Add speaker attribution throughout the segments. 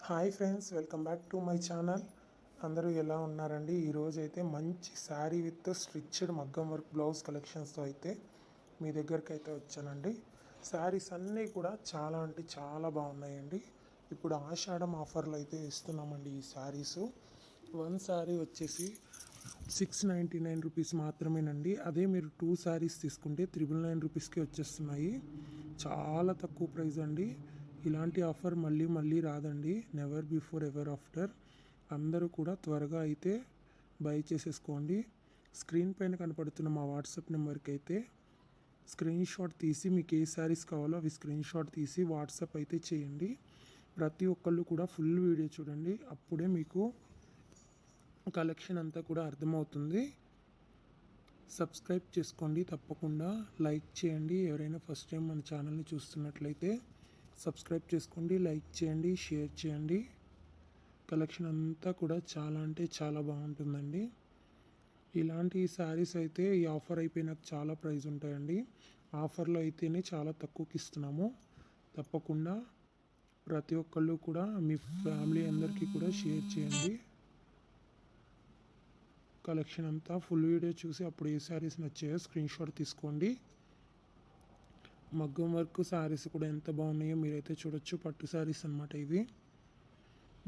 Speaker 1: Hi friends, welcome back to my channel. అందరూ ఎలా ఉన్నారండి? ఈరోజు అయితే మంచి శారీ విత్ స్టిచ్డ్ మగ్గం వర్క్ బ్లౌజ్ కలెక్షన్స్తో అయితే మీ దగ్గరికి అయితే వచ్చానండి. శారీస్ అన్నీ కూడా చాలా అంటే చాలా బాగున్నాయండి. ఇప్పుడు ఆషాఢం ఆఫర్లు అయితే ఇస్తున్నామండి. ఈ శారీసు వన్ శారీ వచ్చేసి 699 రూపీస్ మాత్రమేనండి. అదే మీరు 2 శారీస్ తీసుకుంటే 999 రూపీస్కి వచ్చేస్తున్నాయి. చాలా తక్కువ ప్రైస్ అండి. ఇలాంటి ఆఫర్ మళ్ళీ మళ్ళీ రాదండి. Never before ever after. అందరూ కూడా త్వరగా అయితే బై చేసేసుకోండి. స్క్రీన్ పైన కనపడుతున్న మా వాట్సాప్ నెంబర్కి అయితే స్క్రీన్ షాట్ తీసి మీకు ఏ శారీస్ కావాలో అవి స్క్రీన్ షాట్ తీసి వాట్సాప్ అయితే చేయండి. ప్రతి ఒక్కళ్ళు కూడా ఫుల్ వీడియో చూడండి. అప్పుడే మీకు కలెక్షన్ అంతా కూడా అర్థమవుతుంది. సబ్స్క్రైబ్ చేసుకోండి, తప్పకుండా లైక్ చేయండి. ఎవరైనా ఫస్ట్ టైం మన ఛానల్ని చూస్తున్నట్లయితే సబ్స్క్రైబ్ చేసుకోండి, లైక్ చేయండి, షేర్ చేయండి. కలెక్షన్ అంతా కూడా చాలా అంటే చాలా బాగుంటుందండి. ఇలాంటి శారీస్ అయితే ఈ ఆఫర్ అయిపోయినాక చాలా ప్రైస్ ఉంటాయండి. ఆఫర్లో అయితేనే చాలా తక్కువకి ఇస్తున్నాము. తప్పకుండా ప్రతి ఒక్కళ్ళు కూడా మీ ఫ్యామిలీ అందరికీ కూడా షేర్ చేయండి. కలెక్షన్ అంతా ఫుల్ వీడియో చూసి అప్పుడు ఏ శారీస్ నచ్చాయో స్క్రీన్ షాట్ తీసుకోండి. మగ్గం వర్క్ శారీస్ కూడా ఎంత బాగున్నాయో మీరైతే చూడొచ్చు. పట్టు శారీస్ అనమాట ఇవి.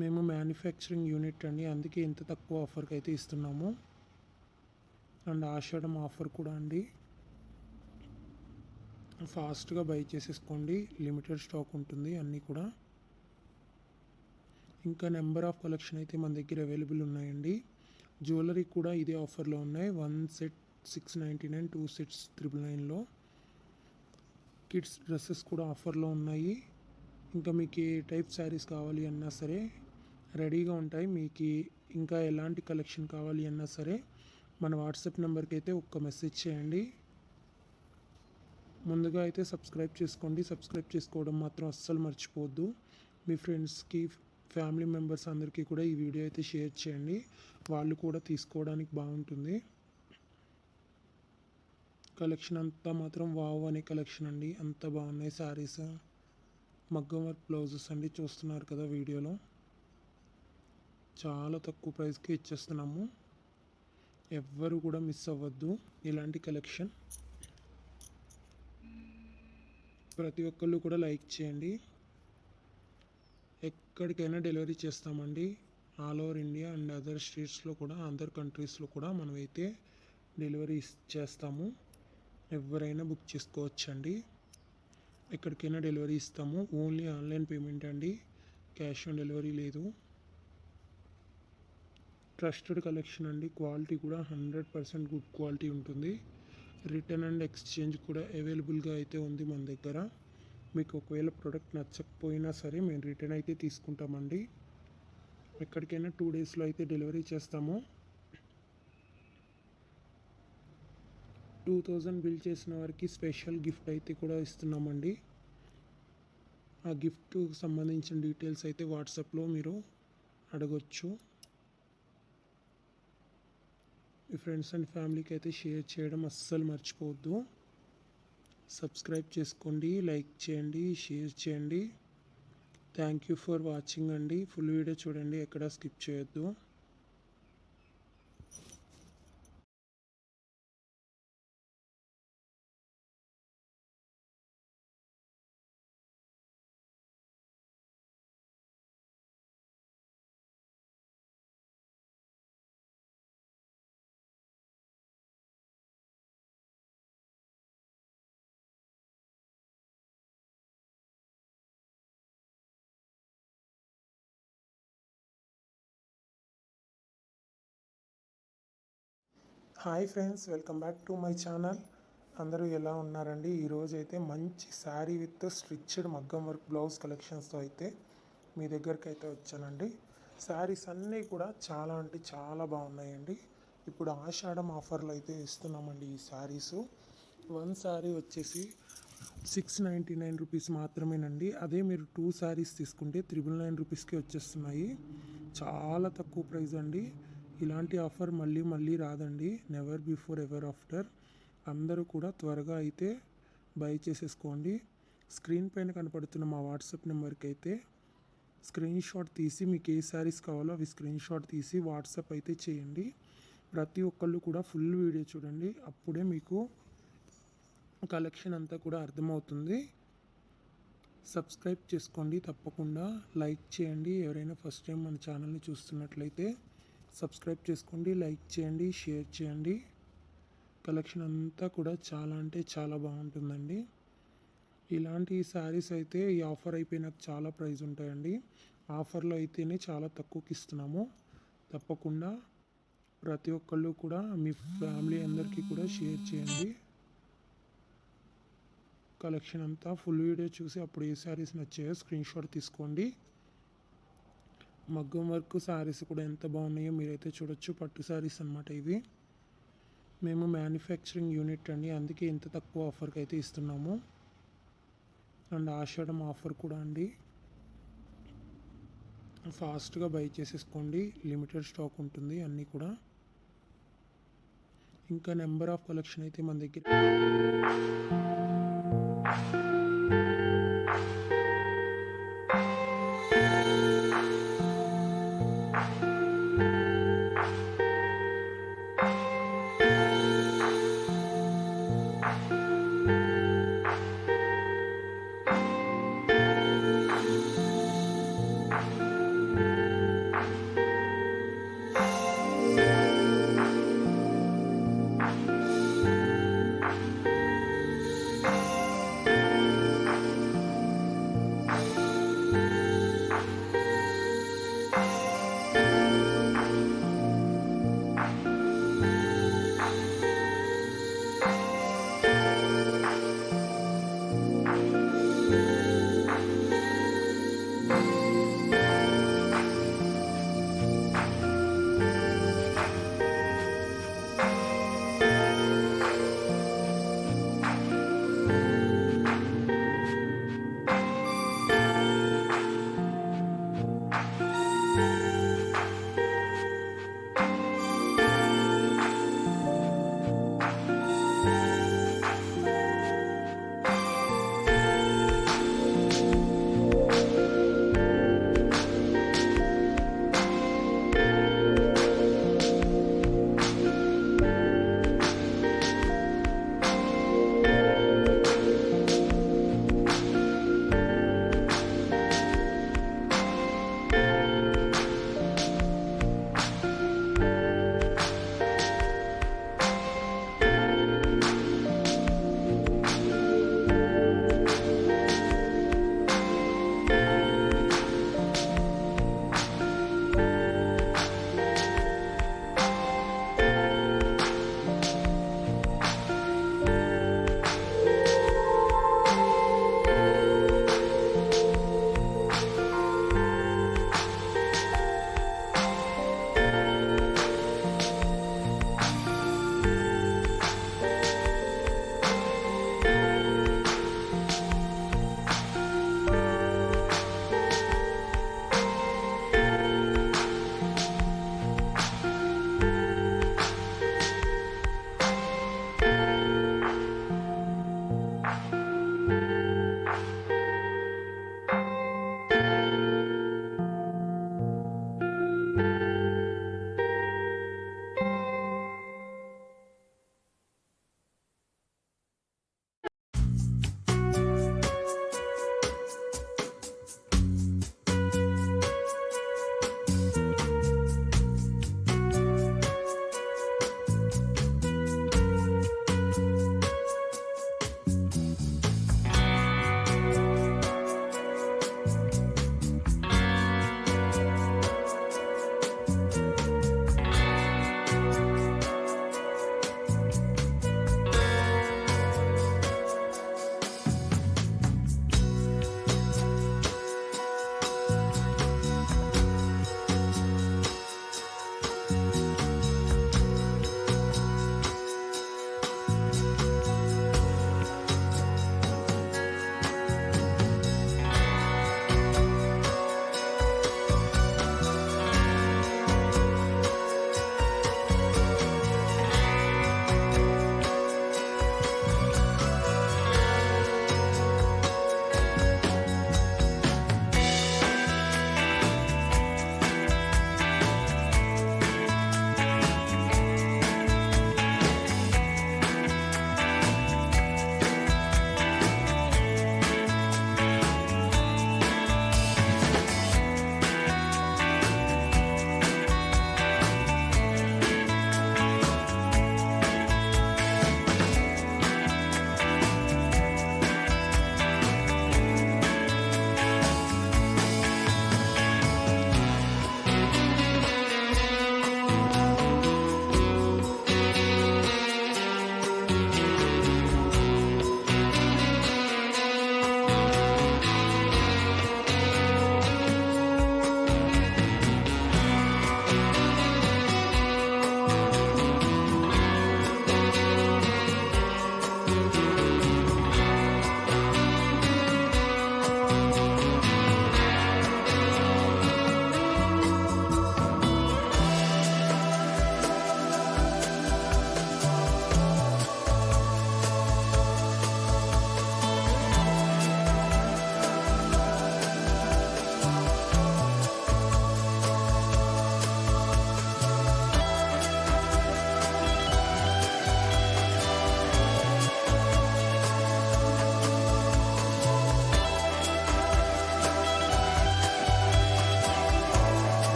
Speaker 1: మేము మ్యానుఫ్యాక్చరింగ్ యూనిట్ అండి, అందుకే ఇంత తక్కువ ఆఫర్కి అయితే ఇస్తున్నాము. అండ్ ఆషాఢం ఆఫర్ కూడా అండి. ఫాస్ట్గా బై చేసేసుకోండి, లిమిటెడ్ స్టాక్ ఉంటుంది అన్నీ కూడా. ఇంకా నెంబర్ ఆఫ్ కలెక్షన్ అయితే మన దగ్గర అవైలబుల్ ఉన్నాయండి. జ్యువెలరీ కూడా ఇదే ఆఫర్లో ఉన్నాయి. 1 సెట్ 699, 2 సెట్స్ 999లో. కిడ్స్ డ్రెస్సెస్ కూడా ఆఫర్లో ఉన్నాయి. ఇంకా మీకు ఏ టైప్ శారీస్ కావాలి అన్నా సరే రెడీగా ఉంటాయి. మీకు ఇంకా ఎలాంటి కలెక్షన్ కావాలి అన్నా సరే మన వాట్సాప్ నెంబర్కి అయితే ఒక్క మెసేజ్ చేయండి. ముందుగా అయితే సబ్స్క్రైబ్ చేసుకోండి. సబ్స్క్రైబ్ చేసుకోవడం మాత్రం అస్సలు మర్చిపోవద్దు. మీ ఫ్రెండ్స్కి, ఫ్యామిలీ మెంబర్స్ అందరికీ కూడా ఈ వీడియో అయితే షేర్ చేయండి. వాళ్ళు కూడా తీసుకోవడానికి బాగుంటుంది. కలెక్షన్ అంతా మాత్రం వావ్ అనే కలెక్షన్ అండి. అంత బాగున్నాయి శారీస్. మగ్గం వర్క్ బ్లౌజెస్ అండి, చూస్తున్నారు కదా వీడియోలో. చాలా తక్కువ ప్రైస్కి ఇచ్చేస్తున్నాము. ఎవ్వరు కూడా మిస్ అవ్వద్దు ఇలాంటి కలెక్షన్. ప్రతి ఒక్కళ్ళు కూడా లైక్ చేయండి. ఎక్కడికైనా డెలివరీ చేస్తామండి. All over India and other స్టేట్స్లో కూడా, అదర్ కంట్రీస్లో కూడా మనమైతే డెలివరీ చేస్తాము. ఎవరైనా బుక్ చేసుకోవచ్చండి. ఎక్కడికైనా డెలివరీ ఇస్తాము. ఓన్లీ ఆన్లైన్ పేమెంట్ అండి, క్యాష్ ఆన్ డెలివరీ లేదు. ట్రస్టెడ్ కలెక్షన్ అండి. క్వాలిటీ కూడా 100% గుడ్ క్వాలిటీ ఉంటుంది. రిటర్న్ అండ్ ఎక్స్చేంజ్ కూడా అవైలబుల్గా అయితే ఉంది మన దగ్గర. మీకు ఒకవేళ ప్రోడక్ట్ నచ్చకపోయినా సరే మేము రిటర్న్ అయితే తీసుకుంటామండి. ఎక్కడికైనా 2 డేస్లో అయితే డెలివరీ చేస్తాము. 2000 బిల్ చేసిన వారికి స్పెషల్ గిఫ్ట్ అయితే కూడా ఇస్తున్నామండి. ఆ గిఫ్ట్కు సంబంధించిన డీటెయిల్స్ అయితే వాట్సాప్లో మీరు అడగొచ్చు. మీ ఫ్రెండ్స్ అండ్ ఫ్యామిలీకి అయితే షేర్ చేయడం అస్సలు మర్చిపోవద్దు. సబ్స్క్రైబ్ చేసుకోండి, లైక్ చేయండి, షేర్ చేయండి. థ్యాంక్ యూ ఫర్ వాచింగ్ అండి. ఫుల్ వీడియో చూడండి, ఎక్కడ స్కిప్ చేయొద్దు. Hi friends, welcome back to my channel. అందరూ ఎలా ఉన్నారండి? ఈరోజు అయితే మంచి శారీ విత్ స్టిచ్డ్ మగ్గం వర్క్ బ్లౌజ్ కలెక్షన్స్తో అయితే మీ దగ్గరికి అయితే వచ్చానండి. శారీస్ అన్నీ కూడా చాలా అంటే చాలా బాగున్నాయండి. ఇప్పుడు ఆషాఢం ఆఫర్లు అయితే ఇస్తున్నామండి. ఈ శారీసు వన్ శారీ వచ్చేసి 699 రూపీస్ మాత్రమేనండి. అదే మీరు 2 శారీస్ తీసుకుంటే 999 రూపీస్కి వచ్చేస్తున్నాయి. చాలా తక్కువ ప్రైస్ అండి. ఇలాంటి ఆఫర్ మళ్ళీ మళ్ళీ రాదండి. Never before ever after. అందరూ కూడా త్వరగా అయితే బై చేసేసుకోండి. స్క్రీన్ పైన కనపడుతున్న మా వాట్సాప్ నెంబర్కి అయితే స్క్రీన్ షాట్ తీసి మీకు ఏ శారీస్ కావాలో అవి స్క్రీన్ షాట్ తీసి వాట్సాప్ అయితే చేయండి. ప్రతి ఒక్కళ్ళు కూడా ఫుల్ వీడియో చూడండి, అప్పుడే మీకు కలెక్షన్ అంతా కూడా అర్థమవుతుంది. సబ్స్క్రైబ్ చేసుకోండి, తప్పకుండా లైక్ చేయండి. ఎవరైనా ఫస్ట్ టైం మన ఛానల్ని చూస్తున్నట్లయితే సబ్స్క్రైబ్ చేసుకోండి, లైక్ చేయండి, షేర్ చేయండి. కలెక్షన్ అంతా కూడా చాలా అంటే చాలా బాగుంటుందండి. ఇలాంటి శారీస్ అయితే ఈ ఆఫర్ అయిపోయినాక చాలా ప్రైస్ ఉంటాయండి. ఆఫర్లో అయితేనే చాలా తక్కువకి ఇస్తున్నాము. తప్పకుండా ప్రతి ఒక్కళ్ళు కూడా మీ ఫ్యామిలీ అందరికీ కూడా షేర్ చేయండి. కలెక్షన్ అంతా ఫుల్ వీడియో చూసి అప్పుడు ఏ శారీస్ నచ్చాయో స్క్రీన్ షాట్ తీసుకోండి. మగ్గం వర్క్ శారీస్ కూడా ఎంత బాగున్నాయో మీరైతే చూడొచ్చు. పట్టు శారీస్ అన్నమాట ఇవి. మేము మ్యానుఫ్యాక్చరింగ్ యూనిట్ అండి, అందుకే ఇంత తక్కువ ఆఫర్కి అయితే ఇస్తున్నాము. అండ్ ఆషాఢం ఆఫర్ కూడా అండి. ఫాస్ట్గా బై చేసేసుకోండి, లిమిటెడ్ స్టాక్ ఉంటుంది అన్నీ కూడా. ఇంకా నెంబర్ ఆఫ్ కలెక్షన్ అయితే మన దగ్గర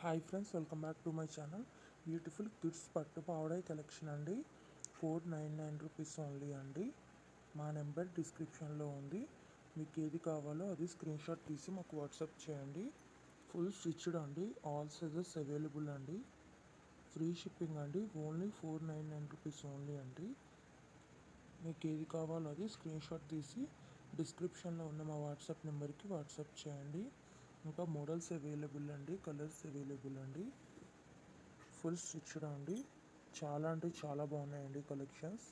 Speaker 1: hi friends, welcome back to my channel. Beautiful kids పట్టు పావడాయి కలెక్షన్ అండి. 499 రూపీస్ ఓన్లీ అండి. మా నెంబర్ డిస్క్రిప్షన్లో ఉంది. మీకు ఏది కావాలో అది స్క్రీన్ షాట్ తీసి మాకు వాట్సాప్ చేయండి. ఫుల్ స్టిచ్డ్ అండి, ఆల్ సైజెస్ అవైలబుల్ అండి. ఫ్రీ షిప్పింగ్ అండి. ఓన్లీ 499 రూపీస్ ఓన్లీ అండి. మీకు ఏది కావాలో అది స్క్రీన్ షాట్ తీసి డిస్క్రిప్షన్లో ఉన్న మా వాట్సాప్ నెంబర్కి వాట్సాప్ చేయండి. ఇంకా మోడల్స్ అవైలబుల్ అండి, కలర్స్ అవైలబుల్ అండి. ఫుల్ స్టిచ్డ్ అండి. చాలా అంటే చాలా బాగున్నాయండి కలెక్షన్స్.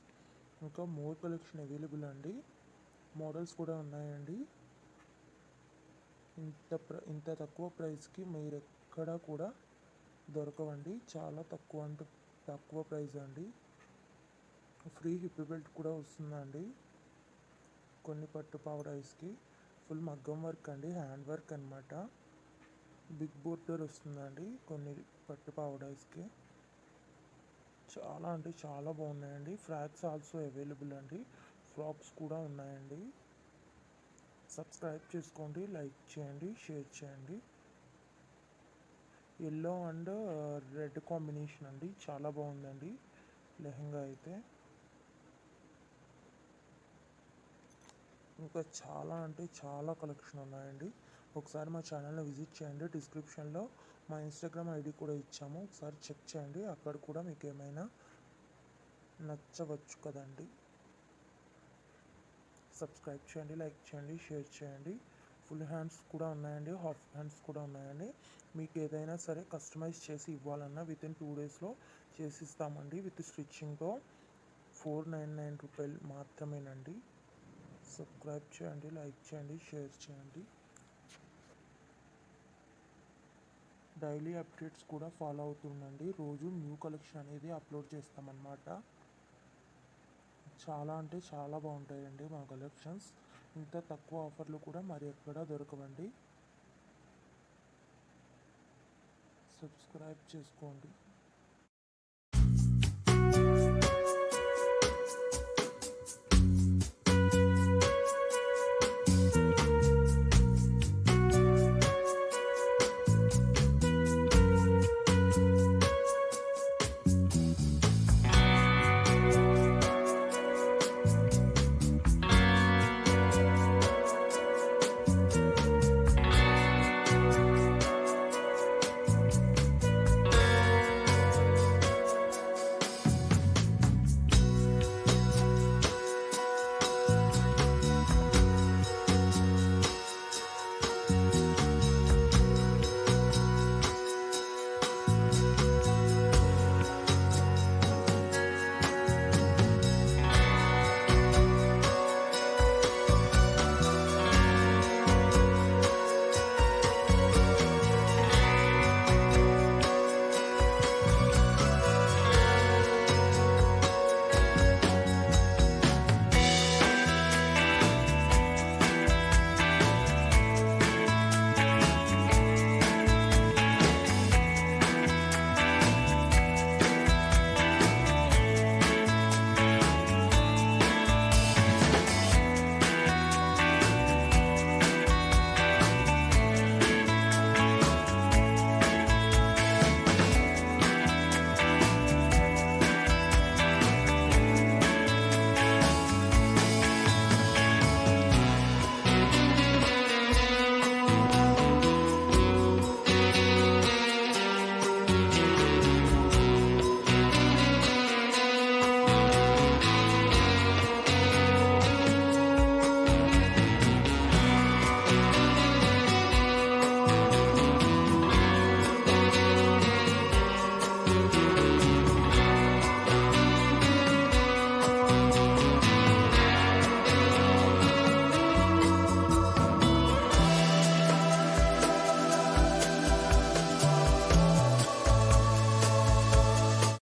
Speaker 1: ఇంకా మోర్ కలెక్షన్ అవైలబుల్ అండి. మోడల్స్ కూడా ఉన్నాయండి. ఇంత తక్కువ ప్రైస్కి మీరు ఎక్కడ కూడా దొరకవండి. చాలా తక్కువ అంటే తక్కువ ప్రైస్ అండి. ఫ్రీ హిప్ బెల్ట్ కూడా వస్తుందండి కొన్ని పట్టు పావడాయిస్కి. ఫుల్ మగ్గం వర్క్ అండి, హ్యాండ్ వర్క్ అనమాట. బిగ్ బోర్డర్ వస్తుందండి కొన్ని పట్టు పావడాయిస్కి. చాలా అంటే చాలా బాగున్నాయండి. ఫ్రాక్స్ ఆల్సో అవైలబుల్ అండి. ఫ్రాక్స్ కూడా ఉన్నాయండి. సబ్స్క్రైబ్ చేసుకోండి, లైక్ చేయండి, షేర్ చేయండి. ఎల్లో అండ్ రెడ్ కాంబినేషన్ అండి, చాలా బాగుందండి లెహంగా అయితే. ఇంకా చాలా అంటే చాలా కలెక్షన్ ఉన్నాయండి. ఒకసారి మా ఛానల్ని విజిట్ చేయండి. డిస్క్రిప్షన్లో మా ఇన్స్టాగ్రామ్ ఐడి కూడా ఇచ్చాము, ఒకసారి చెక్ చేయండి. అక్కడ కూడా మీకు ఏమైనా నచ్చవచ్చు కదండి. సబ్స్క్రైబ్ చేయండి, లైక్ చేయండి, షేర్ చేయండి. ఫుల్ హ్యాండ్స్ కూడా ఉన్నాయండి, హాఫ్ హ్యాండ్స్ కూడా ఉన్నాయండి. మీకు ఏదైనా సరే కస్టమైజ్ చేసి ఇవ్వాలన్నా వితిన్ 2 డేస్లో చేసి ఇస్తామండి. విత్ స్టిచ్చింగ్తో 499 రూపాయలు మాత్రమేనండి. సబ్స్క్రైబ్ చేయండి, లైక్ చేయండి, షేర్ చేయండి. డైలీ అప్డేట్స్ కూడా ఫాలో అవుతుండండి. రోజు న్యూ కలెక్షన్ అనేది అప్లోడ్ చేస్తామన్నమాట. చాలా అంటే చాలా బాగుంటాయండి మా కలెక్షన్స్. ఇంత తక్కువ ఆఫర్లు కూడా మరి ఎక్కడా దొరకవండి. సబ్స్క్రైబ్ చేసుకోండి.